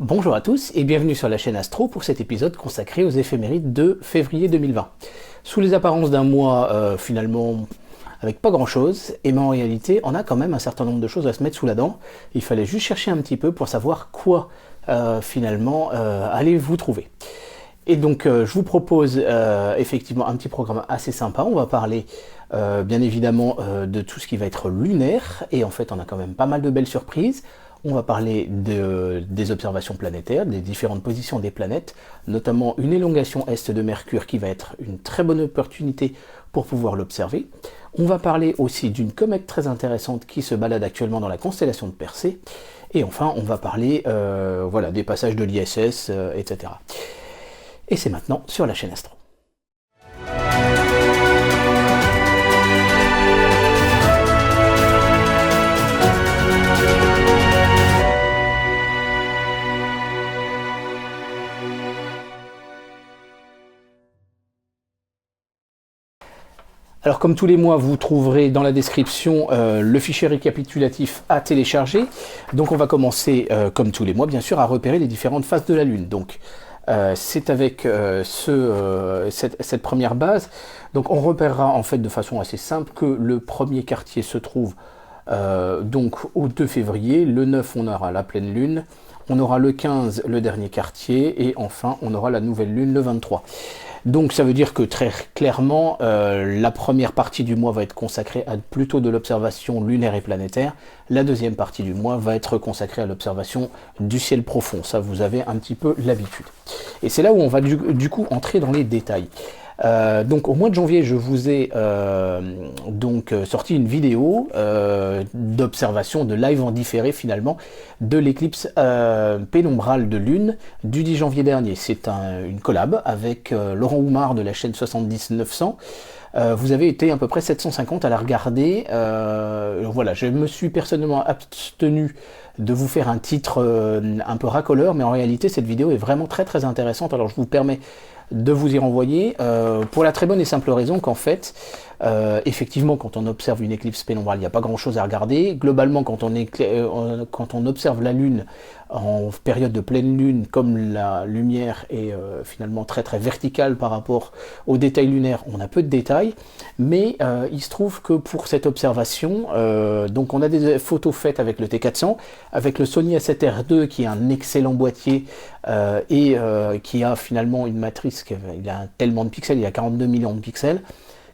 Bonjour à tous et bienvenue sur la chaîne Astro pour cet épisode consacré aux éphémérides de février 2020. Sous les apparences d'un mois finalement avec pas grand chose, et en réalité on a quand même un certain nombre de choses à se mettre sous la dent. Il fallait juste chercher un petit peu pour savoir quoi finalement allez-vous trouver. Et donc je vous propose effectivement un petit programme assez sympa. On va parler bien évidemment de tout ce qui va être lunaire, et en fait on a quand même pas mal de belles surprises. On va parler des observations planétaires, des différentes positions des planètes, notamment une élongation est de Mercure qui va être une très bonne opportunité pour pouvoir l'observer. On va parler aussi d'une comète très intéressante qui se balade actuellement dans la constellation de Persée. Et enfin, on va parler voilà, des passages de l'ISS, etc. Et c'est maintenant sur la chaîne Astro. Alors comme tous les mois, vous trouverez dans la description le fichier récapitulatif à télécharger. Donc on va commencer, comme tous les mois, bien sûr, à repérer les différentes phases de la Lune. Donc c'est avec cette première base. Donc on repérera en fait de façon assez simple que le premier quartier se trouve donc au 2 février. Le 9, on aura la pleine Lune. On aura le 15, le dernier quartier. Et enfin, on aura la nouvelle Lune le 23. Donc ça veut dire que très clairement, la première partie du mois va être consacrée à plutôt de l'observation lunaire et planétaire. La deuxième partie du mois va être consacrée à l'observation du ciel profond. Ça, vous avez un petit peu l'habitude. Et c'est là où on va du coup entrer dans les détails. Donc au mois de janvier, je vous ai sorti une vidéo d'observation, de live en différé finalement, de l'éclipse pénombrale de Lune du 10 janvier dernier. C'est une collab avec Laurent Oumar de la chaîne 70-900. Vous avez été à peu près 750 à la regarder. Voilà, je me suis personnellement abstenu de vous faire un titre un peu racoleur, mais en réalité cette vidéo est vraiment très intéressante. Alors je vous permets de vous y renvoyer pour la très bonne et simple raison qu'en fait effectivement quand on observe une éclipse pénombrale il n'y a pas grand chose à regarder. Globalement quand on observe la Lune en période de pleine Lune, comme la lumière est finalement très verticale par rapport aux détails lunaires, on a peu de détails, mais il se trouve que pour cette observation, donc on a des photos faites avec le T400, avec le Sony A7R II qui est un excellent boîtier et qui a finalement une matrice, il a tellement de pixels, il a 42 millions de pixels,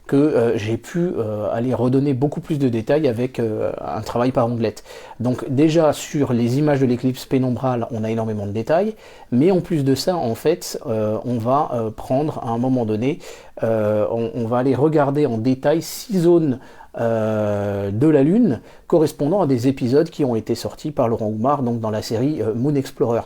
que j'ai pu aller redonner beaucoup plus de détails avec un travail par onglette. Donc déjà sur les images de l'éclipse pénombrale, on a énormément de détails, mais en plus de ça, en fait, on va prendre à un moment donné, on va aller regarder en détail 6 zones de la Lune correspondant à des épisodes qui ont été sortis par Laurent Oumar donc dans la série Moon Explorer.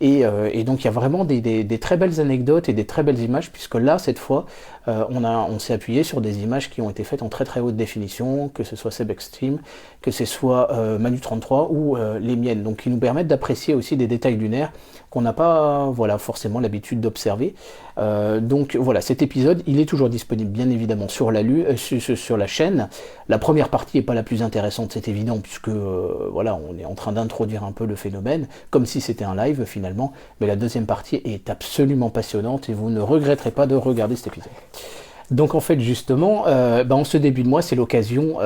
Et donc il y a vraiment des très belles anecdotes et des très belles images, puisque là cette fois on s'est appuyé sur des images qui ont été faites en très haute définition, que ce soit Seb Extreme, que ce soit Manu 33 ou les miennes, donc qui nous permettent d'apprécier aussi des détails lunaires qu'on n'a pas voilà, forcément l'habitude d'observer. Donc voilà, cet épisode il est toujours disponible bien évidemment sur la chaîne. La première partie n'est pas la plus intéressante, c'est évident, puisque voilà, on est en train d'introduire un peu le phénomène, comme si c'était un live finalement, mais la deuxième partie est absolument passionnante et vous ne regretterez pas de regarder cet épisode. Donc en fait justement, en ce début de mois, c'est l'occasion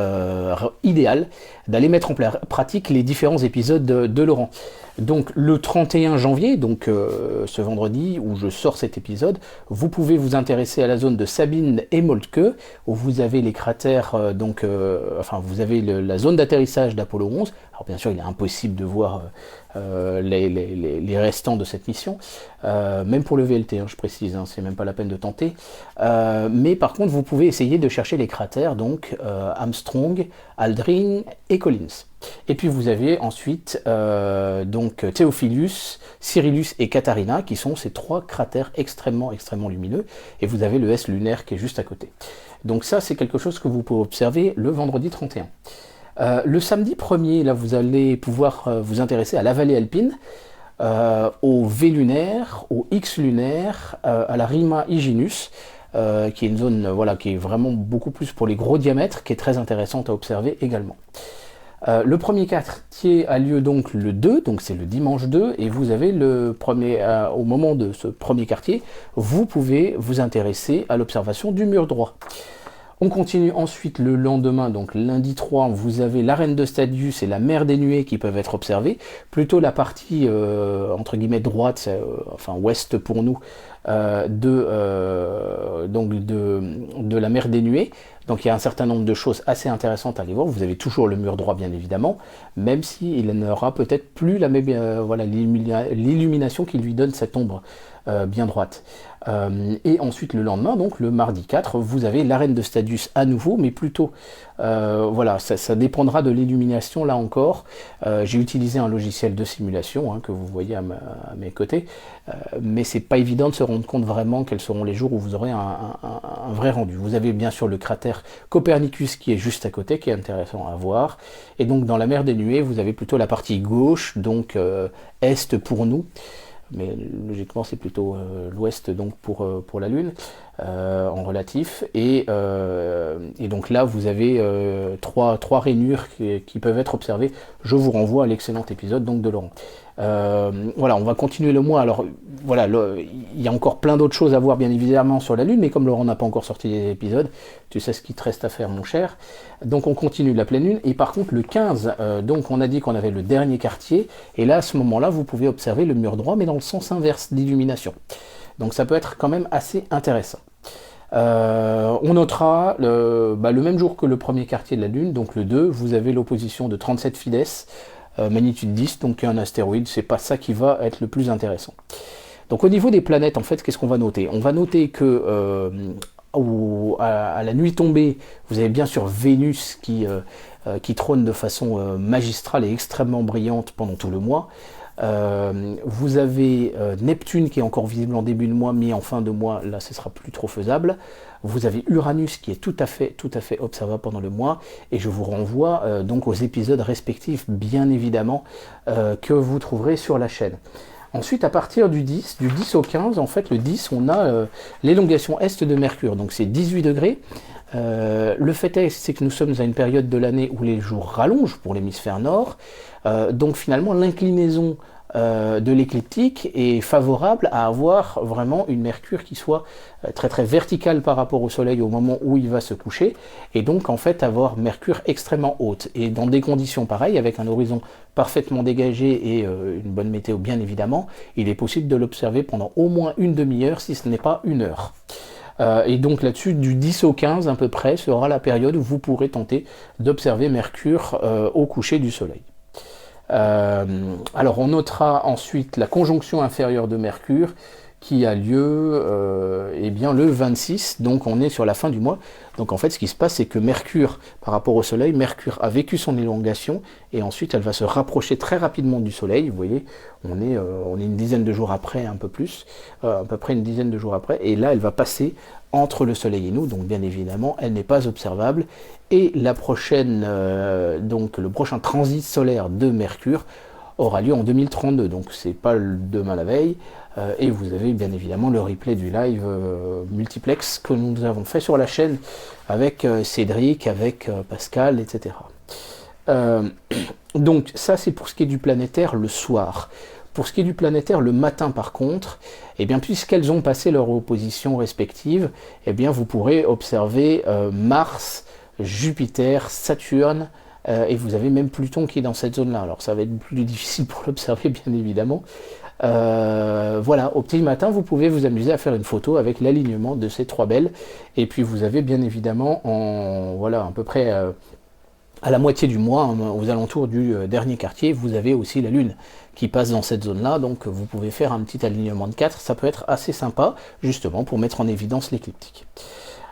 idéale d'aller mettre en pratique les différents épisodes de Laurent. Donc le 31 janvier, donc ce vendredi où je sors cet épisode, vous pouvez vous intéresser à la zone de Sabine et Moltke, où vous avez les cratères, vous avez la zone d'atterrissage d'Apollo 11. Alors bien sûr, il est impossible de voir les restants de cette mission, même pour le VLT, je précise, c'est même pas la peine de tenter. Mais par contre, vous pouvez essayer de chercher les cratères, donc Armstrong, Aldrin et Collins. Et puis vous avez ensuite Theophilus, Cyrillus et Katharina, qui sont ces 3 cratères extrêmement lumineux, et vous avez le S lunaire qui est juste à côté. Donc ça, c'est quelque chose que vous pouvez observer le vendredi 31. Le samedi 1er, là, vous allez pouvoir vous intéresser à la vallée alpine, au V lunaire, au X lunaire, à la Rima Hyginus, qui est une zone qui est vraiment beaucoup plus pour les gros diamètres, qui est très intéressante à observer également. Le premier quartier a lieu donc le 2, donc c'est le dimanche 2, et vous avez au moment de ce premier quartier, vous pouvez vous intéresser à l'observation du mur droit. On continue ensuite le lendemain, donc lundi 3, vous avez l'arène de Stadius et la mer des nuées qui peuvent être observées. Plutôt la partie, entre guillemets, droite, enfin ouest pour nous, de la mer des nuées. Donc il y a un certain nombre de choses assez intéressantes à aller voir. Vous avez toujours le mur droit, bien évidemment, même s'il n'aura peut-être plus la même, l'illumination qui lui donne cette ombre bien droite. Et ensuite le lendemain, donc le mardi 4, vous avez l'arène de Stadius à nouveau, mais plutôt, voilà, ça dépendra de l'illumination là encore. J'ai utilisé un logiciel de simulation que vous voyez à mes côtés, mais c'est pas évident de se rendre compte vraiment quels seront les jours où vous aurez un vrai rendu. Vous avez bien sûr le cratère Copernicus qui est juste à côté, qui est intéressant à voir, et donc dans la mer des nuées, vous avez plutôt la partie gauche, donc est pour nous. Mais logiquement c'est plutôt l'ouest donc pour la Lune en relatif, et donc là vous avez trois rainures qui peuvent être observées. Je vous renvoie à l'excellent épisode donc de Laurent. Voilà, on va continuer le mois. Alors voilà, il y a encore plein d'autres choses à voir bien évidemment sur la Lune, mais comme Laurent n'a pas encore sorti les épisodes, tu sais ce qu'il te reste à faire mon cher. Donc on continue la pleine Lune, et par contre le 15, donc on a dit qu'on avait le dernier quartier, et là à ce moment-là vous pouvez observer le mur droit mais dans le sens inverse d'illumination. Donc ça peut être quand même assez intéressant. On notera le même jour que le premier quartier de la Lune, donc le 2, vous avez l'opposition de 37 Fides, magnitude 10, donc un astéroïde, c'est pas ça qui va être le plus intéressant. Donc au niveau des planètes, en fait, qu'est-ce qu'on va noter? On va noter que à la nuit tombée, vous avez bien sûr Vénus qui trône de façon magistrale et extrêmement brillante pendant tout le mois. Vous avez Neptune qui est encore visible en début de mois, mais en fin de mois, là ce sera plus trop faisable. Vous avez Uranus qui est tout à fait observable pendant le mois, et je vous renvoie donc aux épisodes respectifs, bien évidemment, que vous trouverez sur la chaîne. Ensuite, à partir du 10 au 15, en fait, le 10, on a l'élongation est de Mercure, donc c'est 18 degrés. Le fait est, c'est que nous sommes à une période de l'année où les jours rallongent pour l'hémisphère nord, donc finalement l'inclinaison de l'écliptique est favorable à avoir vraiment une Mercure qui soit très verticale par rapport au Soleil au moment où il va se coucher, et donc en fait avoir Mercure extrêmement haute. Et dans des conditions pareilles, avec un horizon parfaitement dégagé et une bonne météo bien évidemment, il est possible de l'observer pendant au moins une demi-heure, si ce n'est pas une heure. Et donc là-dessus, du 10 au 15 à peu près, sera la période où vous pourrez tenter d'observer Mercure au coucher du Soleil. Alors on notera ensuite la conjonction inférieure de Mercure qui a lieu eh bien, le 26, donc on est sur la fin du mois. Donc en fait ce qui se passe, c'est que Mercure, par rapport au Soleil, Mercure a vécu son élongation, et ensuite elle va se rapprocher très rapidement du Soleil. Vous voyez, on est une dizaine de jours après, un peu plus, à peu près une dizaine de jours après, et là elle va passer entre le Soleil et nous, donc bien évidemment elle n'est pas observable, et la prochaine, donc le prochain transit solaire de Mercure aura lieu en 2032, donc c'est pas demain la veille, et vous avez bien évidemment le replay du live multiplex que nous avons fait sur la chaîne avec Cédric, avec Pascal, etc. Donc ça c'est pour ce qui est du planétaire le soir. Pour ce qui est du planétaire le matin par contre, eh bien, puisqu'elles ont passé leur opposition respective, eh bien, vous pourrez observer Mars, Jupiter, Saturne, et vous avez même Pluton qui est dans cette zone-là. Alors ça va être plus difficile pour l'observer bien évidemment. Voilà, au petit matin, vous pouvez vous amuser à faire une photo avec l'alignement de ces trois belles. Et puis vous avez bien évidemment, voilà, à peu près à la moitié du mois, aux alentours du dernier quartier, vous avez aussi la Lune qui passe dans cette zone-là. Donc vous pouvez faire un petit alignement de 4. Ça peut être assez sympa, justement, pour mettre en évidence l'écliptique.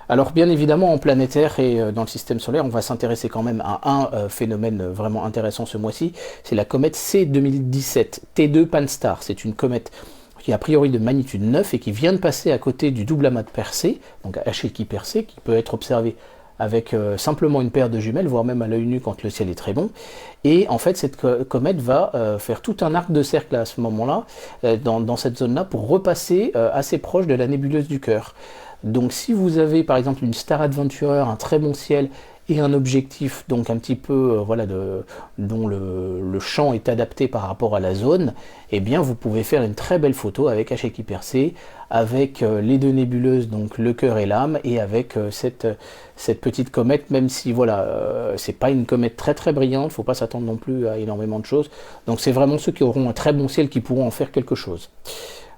Alors bien évidemment en planétaire et dans le système solaire, on va s'intéresser quand même à un phénomène vraiment intéressant ce mois-ci, c'est la comète C 2017 T2 Pan-STARRS. C'est une comète qui est a priori de magnitude 9 et qui vient de passer à côté du double amas de Persée, donc H-équipe Persée, qui peut être observé avec simplement une paire de jumelles, voire même à l'œil nu quand le ciel est très bon. Et en fait, cette comète va faire tout un arc de cercle à ce moment-là, dans cette zone-là, pour repasser assez proche de la nébuleuse du Cœur. Donc si vous avez par exemple une Star Adventurer, un très bon ciel, et un objectif donc un petit peu voilà, dont le champ est adapté par rapport à la zone, eh bien vous pouvez faire une très belle photo avec HEQ-IPRC, avec les deux nébuleuses, donc le cœur et l'âme, et avec cette petite comète, même si voilà, c'est pas une comète très très brillante, faut pas s'attendre non plus à énormément de choses. Donc c'est vraiment ceux qui auront un très bon ciel qui pourront en faire quelque chose.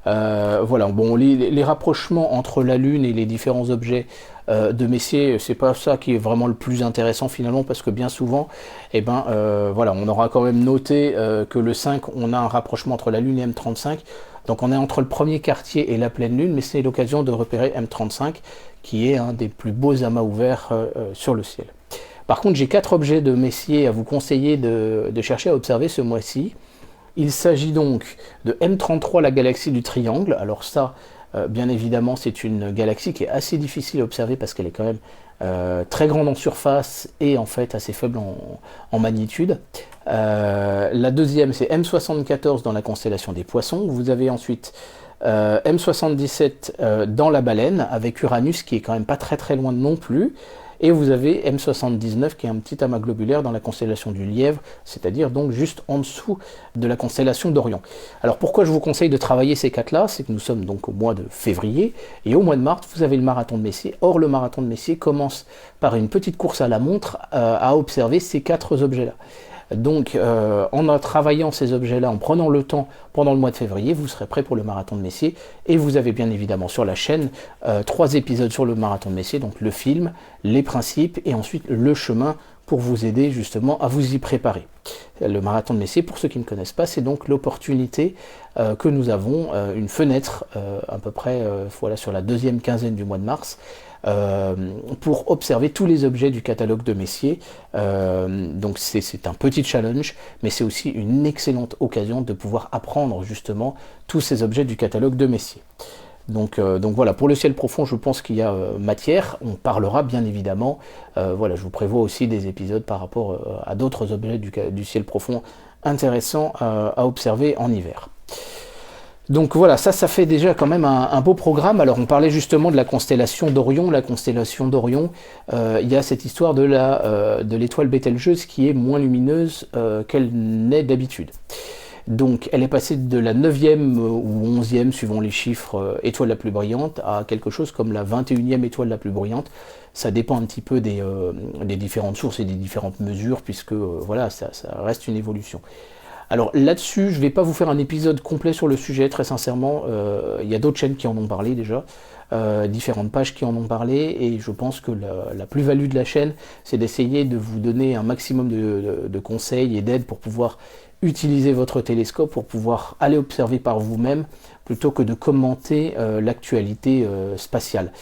Voilà, bon, les rapprochements entre la Lune et les différents objets de Messier, c'est pas ça qui est vraiment le plus intéressant finalement, parce que bien souvent, eh ben, voilà, on aura quand même noté que le 5, on a un rapprochement entre la Lune et M35, donc on est entre le premier quartier et la pleine Lune, mais c'est l'occasion de repérer M35, qui est un des plus beaux amas ouverts sur le ciel. Par contre, j'ai 4 objets de Messier à vous conseiller de chercher à observer ce mois-ci. Il s'agit donc de M33, la galaxie du triangle. Alors ça, bien évidemment, c'est une galaxie qui est assez difficile à observer parce qu'elle est quand même très grande en surface et en fait assez faible en magnitude. La deuxième, c'est M74 dans la constellation des Poissons. Vous avez ensuite M77 dans la Baleine, avec Uranus qui est quand même pas très très loin non plus. Et vous avez M79 qui est un petit amas globulaire dans la constellation du Lièvre, c'est-à-dire donc juste en dessous de la constellation d'Orion. Alors pourquoi je vous conseille de travailler ces 4-là? C'est que nous sommes donc au mois de février, et au mois de mars, vous avez le marathon de Messier. Or, le marathon de Messier commence par une petite course à la montre à observer ces 4 objets-là. Donc, en travaillant ces objets-là, en prenant le temps pendant le mois de février, vous serez prêt pour le marathon de Messier. Et vous avez bien évidemment sur la chaîne 3 épisodes sur le marathon de Messier, donc le film, les principes et ensuite le chemin pour vous aider justement à vous y préparer. Le marathon de Messier, pour ceux qui ne connaissent pas, c'est donc l'opportunité que nous avons, une fenêtre à peu près voilà, sur la deuxième quinzaine du mois de mars, pour observer tous les objets du catalogue de Messier. Donc c'est un petit challenge, mais c'est aussi une excellente occasion de pouvoir apprendre justement tous ces objets du catalogue de Messier. Donc voilà, pour le ciel profond, je pense qu'il y a matière. On parlera bien évidemment, voilà, je vous prévois aussi des épisodes par rapport à d'autres objets du ciel profond intéressants à observer en hiver. Donc voilà, ça fait déjà quand même un beau programme. Alors on parlait justement de la constellation d'Orion. La constellation d'Orion, il y a cette histoire de l'étoile Bételgeuse qui est moins lumineuse qu'elle n'est d'habitude. Donc elle est passée de la 9e ou 11e, suivant les chiffres, étoile la plus brillante, à quelque chose comme la 21e étoile la plus brillante. Ça dépend un petit peu des différentes sources et des différentes mesures, puisque voilà, ça reste une évolution. Alors là-dessus, je ne vais pas vous faire un épisode complet sur le sujet, très sincèrement. Il y a d'autres chaînes qui en ont parlé déjà, différentes pages qui en ont parlé, et je pense que la plus-value de la chaîne, c'est d'essayer de vous donner un maximum de conseils et d'aide pour pouvoir utiliser votre télescope, pour pouvoir aller observer par vous-même, plutôt que de commenter l'actualité spatiale.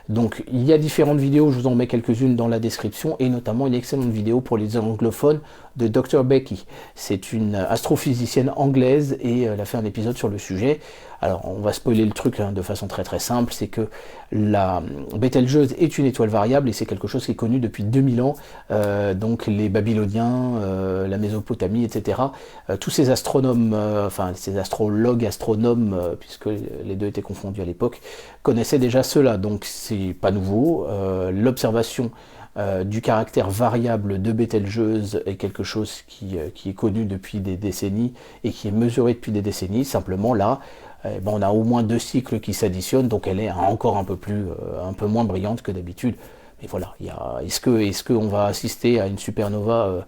Donc il y a différentes vidéos, je vous en mets quelques-unes dans la description, et notamment une excellente vidéo pour les anglophones de Dr Becky. C'est une astrophysicienne anglaise et elle a fait un épisode sur le sujet. Alors on va spoiler le truc de façon très très simple, c'est que la Bételgeuse est une étoile variable et c'est quelque chose qui est connu depuis 2000 ans. Donc les Babyloniens, la Mésopotamie, etc. Tous ces astronomes, enfin ces astrologues, astronomes, puisque les deux étaient confondus à l'époque, connaissaient déjà cela. Donc c'est pas nouveau. L'observation du caractère variable de Bételgeuse est quelque chose qui est connu depuis des décennies et qui est mesuré depuis des décennies. Simplement là, on a au moins 2 cycles qui s'additionnent, donc elle est encore un peu moins brillante que d'habitude. Mais voilà, est-ce qu'on va assister à une supernova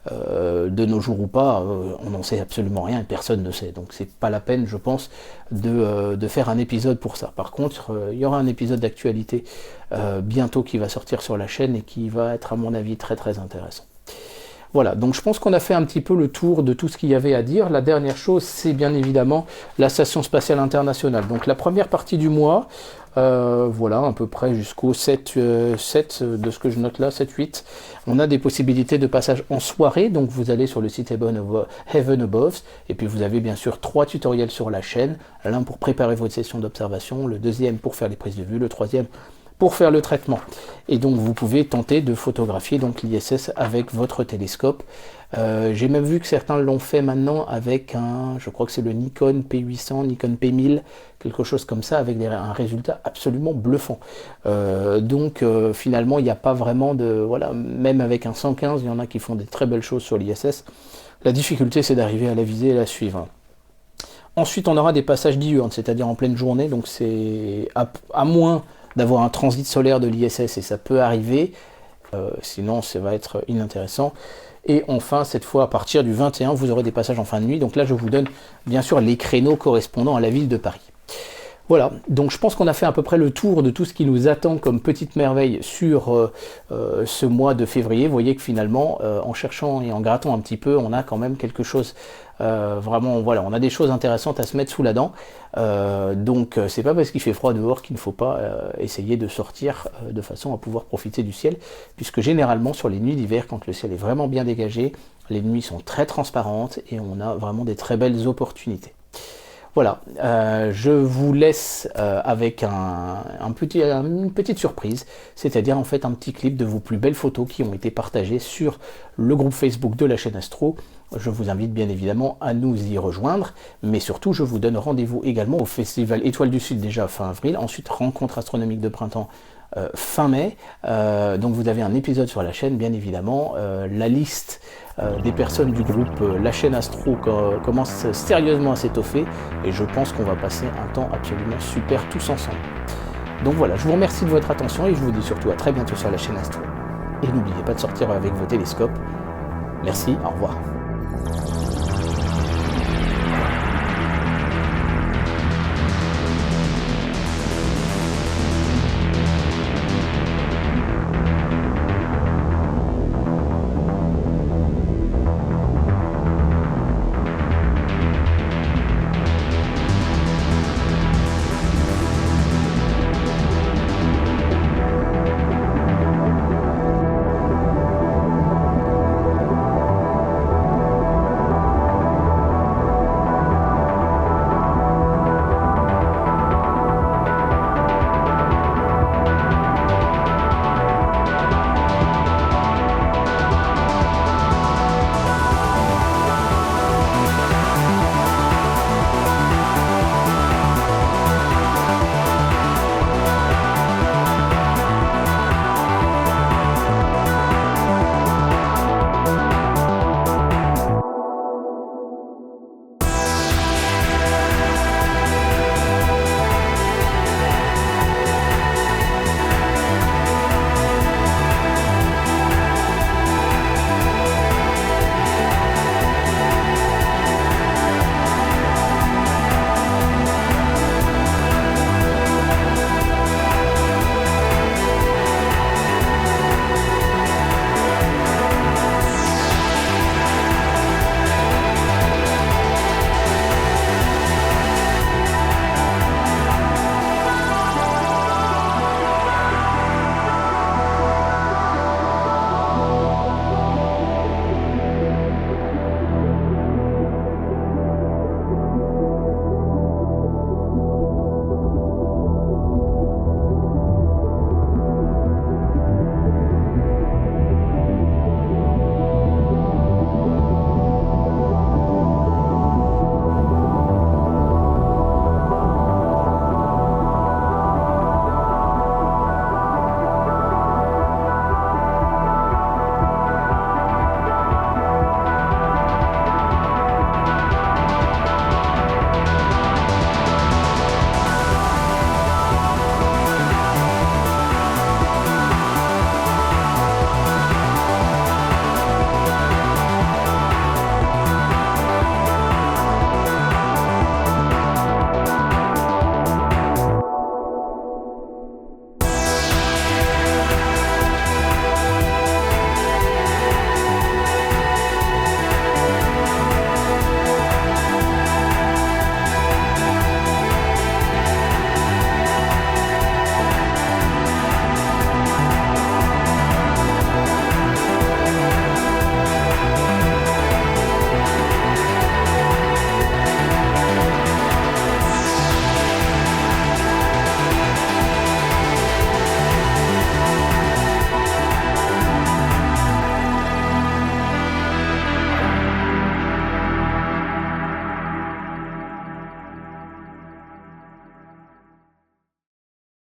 de nos jours ou pas? On n'en sait absolument rien et personne ne sait. Donc c'est pas la peine, je pense, de faire un épisode pour ça. Par contre, il y aura un épisode d'actualité bientôt qui va sortir sur la chaîne et qui va être, à mon avis, très très intéressant. Voilà, donc je pense qu'on a fait un petit peu le tour de tout ce qu'il y avait à dire. La dernière chose, c'est bien évidemment la Station Spatiale Internationale. Donc la première partie du mois, voilà, à peu près jusqu'au 7, de ce que je note là, 7-8, on a des possibilités de passage en soirée. Donc vous allez sur le site Heaven Above, et puis vous avez bien sûr 3 tutoriels sur la chaîne. L'un pour préparer votre session d'observation, le deuxième pour faire les prises de vue, le troisième pour faire le traitement. Et donc vous pouvez tenter de photographier donc l'ISS avec votre télescope. J'ai même vu que certains l'ont fait maintenant avec je crois que c'est le Nikon P800, Nikon P1000, quelque chose comme ça, avec un résultat absolument bluffant. Donc finalement il n'y a pas vraiment de... Voilà, même avec un 115, il y en a qui font des très belles choses sur l'ISS. La difficulté c'est d'arriver à la viser et la suivre. Ensuite on aura des passages diurnes, c'est-à-dire en pleine journée, donc c'est à moins d'avoir un transit solaire de l'ISS, et ça peut arriver, sinon ça va être inintéressant. Et enfin, cette fois, à partir du 21, vous aurez des passages en fin de nuit. Donc là, je vous donne bien sûr les créneaux correspondant à la ville de Paris. Voilà, donc je pense qu'on a fait à peu près le tour de tout ce qui nous attend comme petite merveille sur ce mois de février. Vous voyez que finalement, en cherchant et en grattant un petit peu, on a quand même quelque chose, vraiment, voilà, on a des choses intéressantes à se mettre sous la dent. Donc c'est pas parce qu'il fait froid dehors qu'il ne faut pas essayer de sortir de façon à pouvoir profiter du ciel, puisque généralement sur les nuits d'hiver, quand le ciel est vraiment bien dégagé, les nuits sont très transparentes et on a vraiment des très belles opportunités. Voilà, je vous laisse avec une petite surprise, c'est-à-dire en fait un petit clip de vos plus belles photos qui ont été partagées sur le groupe Facebook de la chaîne Astro. Je vous invite bien évidemment à nous y rejoindre, mais surtout je vous donne rendez-vous également au Festival Étoiles du Sud déjà fin avril, ensuite Rencontre astronomique de printemps fin mai. Donc vous avez un épisode sur la chaîne bien évidemment, la liste des personnes du groupe La Chaîne Astro commence sérieusement à s'étoffer et je pense qu'on va passer un temps absolument super tous ensemble. Donc voilà, je vous remercie de votre attention et je vous dis surtout à très bientôt sur la chaîne Astro. Et n'oubliez pas de sortir avec vos télescopes. Merci, au revoir.